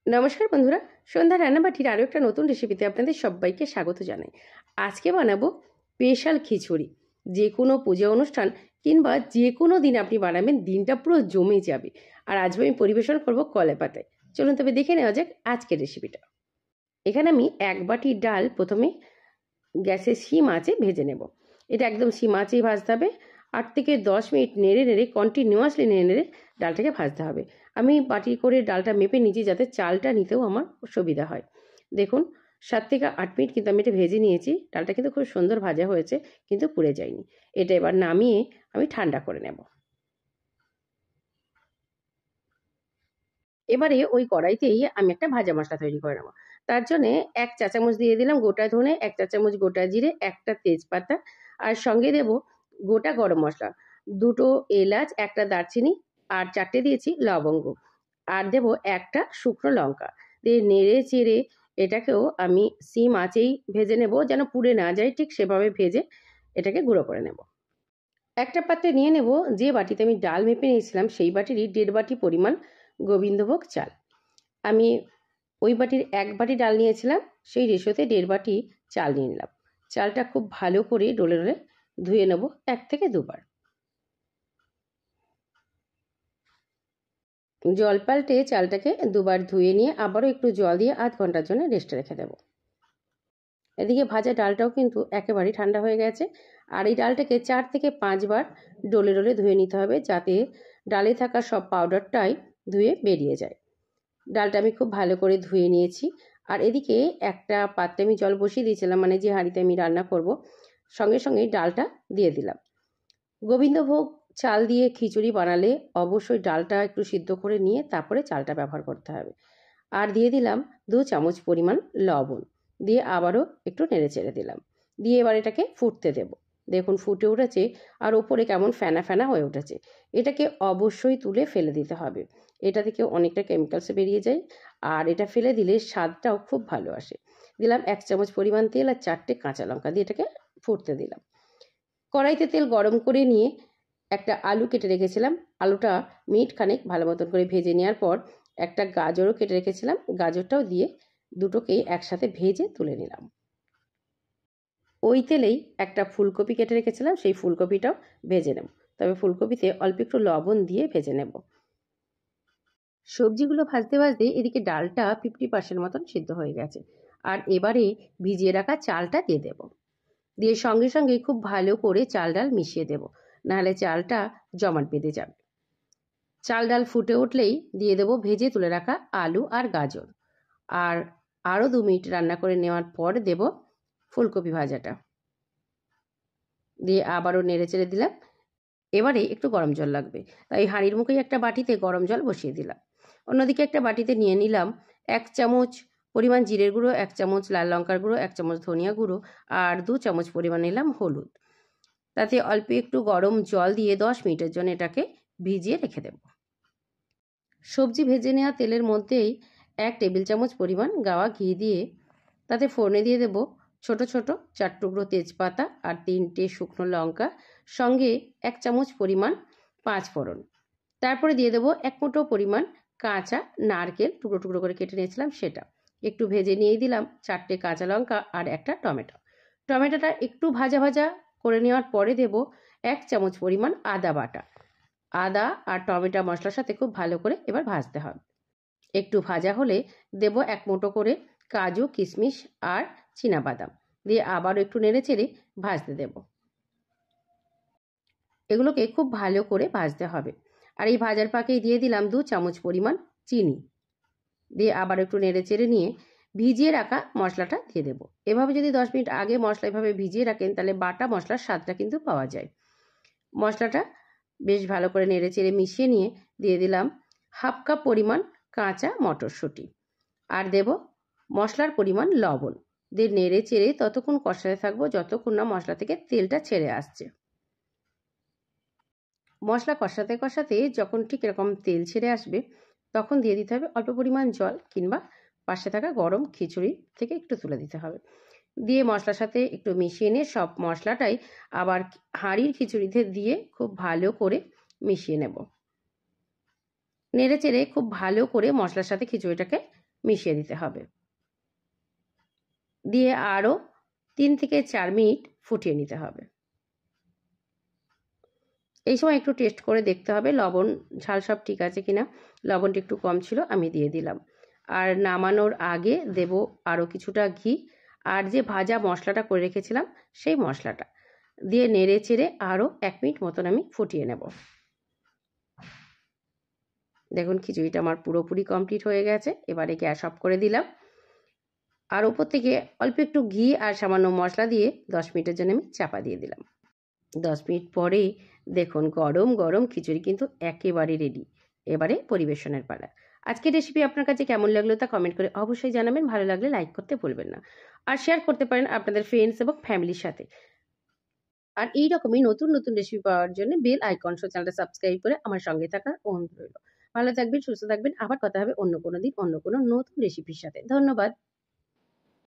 নমস্কার বন্ধুরা, সন্ধ্যা রান্নাবাটির আরও একটা নতুন রেসিপিতে আপনাদের সবাইকে স্বাগত জানাই। আজকে বানাবো স্পেশাল খিচুড়ি। যে কোনো পূজা অনুষ্ঠান কিংবা যে কোনো দিন আপনি বানাবেন, দিনটা পুরো জমে যাবে। আর আজ আমি পরিবেশন করব কলা পাতায়। চলুন তবে দেখে নেওয়া যাক আজকের রেসিপিটা। এখানে আমি 1 বাটি ডাল প্রথমে গ্যাসে সিম আঁচে ভেজে নেব। এটা একদম সিম আঁচেই ভাজতে হবে। 8 থেকে 10 মিনিট নেড়ে নেড়ে কন্টিনিউয়াসলি নেড়ে নেড়ে ডালটাকে ভাজতে হবে। আমি বাটি করে ডালটা মেপে নিয়েছি যাতে চালটা নিতেও আমার সুবিধা হয়। দেখুন 7 থেকে 8 মিনিট কিন্তু আমি এটা ভেজে নিয়েছি। ডালটা কিন্তু খুব সুন্দর ভাজা হয়েছে, কিন্তু পুড়ে যায়নি। এটা এবার নামিয়ে আমি ঠান্ডা করে নেব। এবারে ওই কড়াইতেই আমি একটা ভাজা মশলা তৈরি করে নেব। তার জন্যে 1 চা চামচ দিয়ে দিলাম গোটা ধনে, 1 চা চামচ গোটা জিরে, 1টা তেজপাতা আর সঙ্গে দেব গোটা গরম মশলা, 2টো এলাচ, 1টা দারচিনি আর 4টে দিয়েছি লবঙ্গ। আর দেব 1টা শুকনো লঙ্কা। দিয়ে নেড়ে চেড়ে এটাকেও আমি সিম আঁচেই ভেজে নেব, যেন পুড়ে না যায়, ঠিক সেভাবে ভেজে এটাকে গুঁড়ো করে নেব। একটা পাত্রে নিয়ে নেব যে বাটিতে আমি ডাল মেপে নিয়েছিলাম, সেই বাটিরই 1.5 বাটি পরিমাণ গোবিন্দভোগ চাল। আমি ওই বাটির 1 বাটি ডাল নিয়েছিলাম, সেই রেশোতে 1.5 বাটি চাল নিয়ে নিলাম। চালটা খুব ভালো করে ডলে ডলে ধুয়ে নেব 1 থেকে 2 বার। জল পাল্টে চালটাকে 2 বার ধুয়ে নিয়ে আবারও একটু জল দিয়ে আধ ঘন্টার জন্য রেস্টে রেখে দেব। এদিকে ভাজা ডালটাও কিন্তু একেবারেই ঠান্ডা হয়ে গেছে। আর এই ডালটাকে 4 থেকে 5 বার ডলে ডলে ধুয়ে নিতে হবে, যাতে ডালে থাকা সব পাউডারটাই ধুয়ে বেরিয়ে যায়। ডালটা আমি খুব ভালো করে ধুয়ে নিয়েছি। আর এদিকে একটা পাত্রে আমি জল বসিয়ে দিয়েছিলাম, মানে যে হাঁড়িতে আমি রান্না করব, সঙ্গে সঙ্গে ডালটা দিয়ে দিলাম। গোবিন্দভোগ চাল দিয়ে খিচুড়ি বানালে অবশ্যই ডালটা একটু সিদ্ধ করে নিয়ে তারপরে চালটা ব্যবহার করতে হবে। আর দিয়ে দিলাম 2 চামচ পরিমাণ লবণ, দিয়ে আবারও একটু নেড়ে চেড়ে দিলাম। দিয়ে এবার এটাকে ফুটতে দেব। দেখুন ফুটে উঠেছে আর ওপরে কেমন ফেনা ফেনা হয়ে উঠেছে। এটাকে অবশ্যই তুলে ফেলে দিতে হবে। এটা থেকে অনেকটা কেমিক্যালস বেরিয়ে যায়, আর এটা ফেলে দিলে স্বাদটাও খুব ভালো আসে। দিলাম 1 চামচ পরিমাণ তেল আর 4টে কাঁচা লঙ্কা, দিয়ে এটাকে ফুটতে দিলাম। কড়াইতে তেল গরম করে নিয়ে একটা আলু কেটে রেখেছিলাম। আলুটা মিনিট খানেক ভালো মতন করে ভেজে নেওয়ার পর একটা গাজরও কেটে রেখেছিলাম, গাজরটাও দিয়ে দুটোকেই একসাথে ভেজে তুলে নিলাম। ওই তেলেই একটা ফুলকপি কেটে রেখেছিলাম, সেই ফুলকপিটাও ভেজে নেব। তবে ফুলকপিতে অল্প একটু লবণ দিয়ে ভেজে নেব। সবজিগুলো ভাজতে ভাজতে এদিকে ডালটা 50% মতন সিদ্ধ হয়ে গেছে। আর এবারে ভিজিয়ে রাখা চালটা দিয়ে দেব। দিয়ে সঙ্গে সঙ্গে খুব ভালো করে চাল ডাল মিশিয়ে দেব, নাহলে চালটা জমাট বেঁধে যাবে। চাল ডাল ফুটে উঠলেই দিয়ে দেব ভেজে তুলে রাখা আলু আর গাজর। আর আরও 2 মিনিট রান্না করে নেওয়ার পর দেব ফুলকপি ভাজাটা, দিয়ে আবারও নেড়ে চেড়ে দিলাম। এবারে একটু গরম জল লাগবে, তাই হাঁড়ির মুখেই একটা বাটিতে গরম জল বসিয়ে দিলাম। অন্যদিকে একটা বাটিতে নিয়ে নিলাম 1 চামচ পরিমাণ জিরের গুঁড়ো, 1 চামচ লাল লঙ্কার গুঁড়ো, 1 চামচ ধনিয়া গুঁড়ো আর 2 চামচ পরিমাণ নিলাম হলুদ। তাতে অল্প একটু গরম জল দিয়ে 10 মিনিটের জন্য এটাকে ভিজিয়ে রেখে দেব। সবজি ভেজে নেওয়া তেলের মধ্যেই 1 টেবিল চামচ পরিমাণ গাওয়া ঘি দিয়ে তাতে ফোড়নে দিয়ে দেব ছোট ছোট 4 টুকরো তেজপাতা আর 3টে শুকনো লঙ্কা, সঙ্গে 1 চামচ পরিমাণ 5 ফোড়ন। তারপরে দিয়ে দেব 1 মুঠো পরিমাণ কাঁচা নারকেল টুকরো টুকরো করে কেটে নিয়েছিলাম সেটা। একটু ভেজে নিয়ে দিলাম 4টে কাঁচা লঙ্কা আর একটা টমেটো। টমেটোটা একটু ভাজা ভাজা করে নেওয়ার পরে দেব 1 চামচ পরিমাণ আদা বাটা। আদা আর টমেটো মশলার সাথে খুব ভালো করে এবার ভাজতে হবে। একটু ভাজা হলে দেব 1 মুঠো করে কাজু, কিশমিশ আর চীনাবাদাম, দিয়ে আবারও একটু নেড়ে চেড়ে ভাজতে দেব। এগুলোকে খুব ভালো করে ভাজতে হবে। আর এই ভাজার পাকেই দিয়ে দিলাম 2 চামচ পরিমাণ চিনি, দিয়ে আবার একটু নেড়ে চেড়ে নিয়ে ভিজিয়ে রাখা মশলাটা দিয়ে দেব। এভাবে যদি 10 মিনিট আগে মশলা এভাবে ভিজিয়ে রাখেন, তাহলে বাটা মশলার স্বাদটা কিন্তু পাওয়া যায়। মশলাটা বেশ ভালো করে নেড়ে চেড়ে মিশিয়ে নিয়ে দিয়ে দিলাম 1/2 কাপ পরিমাণ কাঁচা মটরশুঁটি আর দেব মশলার পরিমাণ লবণ, দিয়ে নেড়ে চেড়ে ততক্ষণ কষাতে থাকবো যতক্ষণ না মশলা থেকে তেলটা ছেড়ে আসছে। মশলা কষাতে কষাতে যখন ঠিক এরকম তেল ছেড়ে আসবে, তখন দিয়ে দিতে হবে অল্প পরিমাণ জল, কিংবা পাশে থাকা গরম খিচুড়ি থেকে একটু তুলে দিতে হবে। দিয়ে মশলার সাথে একটু মিশিয়ে নিয়ে সব মশলাটাই আবার হাঁড়ির খিচুড়িতে দিয়ে খুব ভালো করে মিশিয়ে নেব। নেড়ে চেড়ে খুব ভালো করে মশলার সাথে খিচুড়িটাকে মিশিয়ে দিতে হবে। দিয়ে আরও 3 থেকে 4 মিনিট ফুটিয়ে নিতে হবে। এই সময় একটু টেস্ট করে দেখতে হবে লবণ ঝাল সব ঠিক আছে কিনা। লবণটা একটু কম ছিল, আমি দিয়ে দিলাম। আর নামানোর আগে দেব আরও কিছুটা ঘি আর যে ভাজা মশলাটা করে রেখেছিলাম সেই মশলাটা দিয়ে নেড়ে চেড়ে আরও 1 মিনিট মতন আমি ফুটিয়ে নেব। দেখুন খিচুড়িটা আমার পুরোপুরি কমপ্লিট হয়ে গেছে। এবারে গ্যাস অফ করে দিলাম আর ওপর থেকে অল্প একটু ঘি আর সামান্য মশলা দিয়ে 10 মিনিটের জন্য আমি চাপা দিয়ে দিলাম। 10 মিনিট পরেই দেখুন গরম গরম খিচুড়ি কিন্তু একেবারে রেডি। এবারে পরিবেশনের পালা। আজকের রেসিপি আপনার কাছে কেমন লাগলো তা কমেন্ট করে অবশ্যই জানাবেন। ভালো লাগলে লাইক করতে ভুলবেন না। আর শেয়ার করতে পারেন আপনাদের ফ্রেন্ডস এবং ফ্যামিলির সাথে। আর এই রকমই নতুন নতুন রেসিপি পাওয়ার জন্য বেল আইকন সহ চ্যানেলটা সাবস্ক্রাইব করে আমার সঙ্গে থাকার অনুরোধ রইল। ভালো থাকবেন, সুস্থ থাকবেন। আবার কথা হবে অন্য কোনো দিন অন্য কোনো নতুন রেসিপির সাথে। ধন্যবাদ।